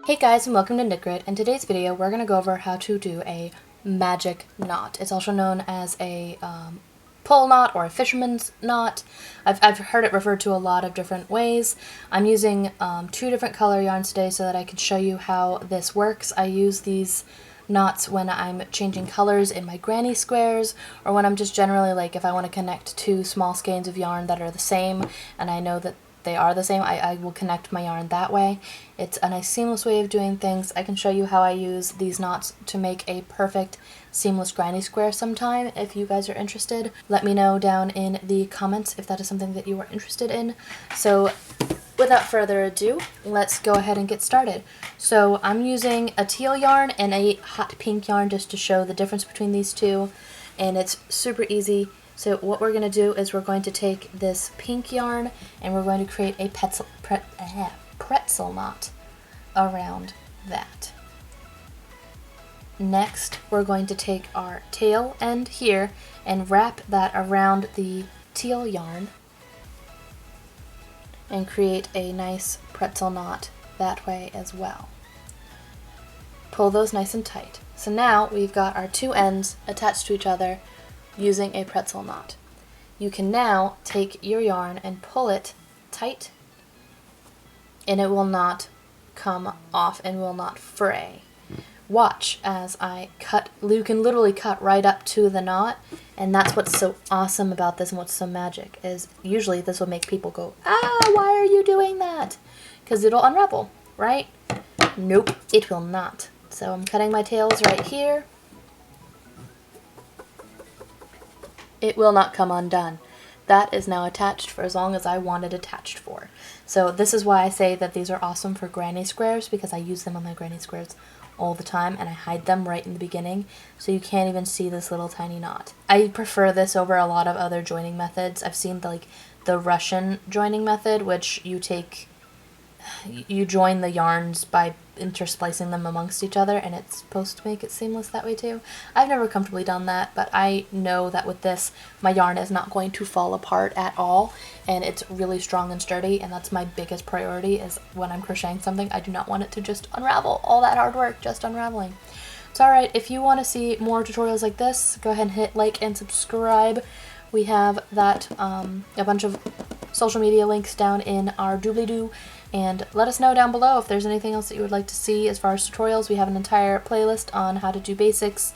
Hey guys, and welcome to Knit. In today's video we're going to go over how to do a magic knot. It's also known as a pole knot or a fisherman's knot. I've heard it referred to a lot of different ways. I'm using two different color yarns today so that I can show you how this works. I use these knots when I'm changing colors in my granny squares, or when I'm just generally like if I want to connect two small skeins of yarn that are the same and I know that they are the same, I will connect my yarn that way. It's a nice seamless way of doing things. I can show you how I use these knots to make a perfect seamless granny square sometime if you guys are interested. Let me know down in the comments if that is something that you are interested in. So without further ado, let's go ahead and get started. So I'm using a teal yarn and a hot pink yarn just to show the difference between these two, and it's super easy. So what we're going to do is we're going to take this pink yarn and we're going to create a pretzel knot around that. Next, we're going to take our tail end here and wrap that around the teal yarn and create a nice pretzel knot that way as well. Pull those nice and tight. So now we've got our two ends attached to each other using a pretzel knot. You can now take your yarn and pull it tight, and it will not come off and will not fray. Watch as I cut. You can literally cut right up to the knot, and that's what's so awesome about this and what's so magic is usually this will make people go, ah, why are you doing that? Because it'll unravel, right? Nope, it will not. So I'm cutting my tails right here. It will not come undone. That is now attached for as long as I want it attached for. So this is why I say that these are awesome for granny squares, because I use them on my granny squares all the time and I hide them right in the beginning so you can't even see this little tiny knot. I prefer this over a lot of other joining methods. I've seen the Russian joining method, which you join the yarns by intersplicing them amongst each other, and it's supposed to make it seamless that way too. I've never comfortably done that, but I know that with this my yarn is not going to fall apart at all, and it's really strong and sturdy, and that's my biggest priority is when I'm crocheting something, I do not want it to just unravel. All that hard work just unraveling. So alright, if you want to see more tutorials like this, go ahead and hit like and subscribe. We have that a bunch of social media links down in our doobly-doo, and let us know down below if there's anything else that you would like to see as far as tutorials. We have an entire playlist on how to do basics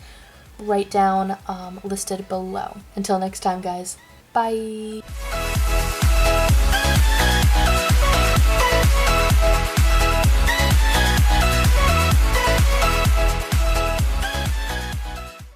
right down listed below. Until next time, guys, bye!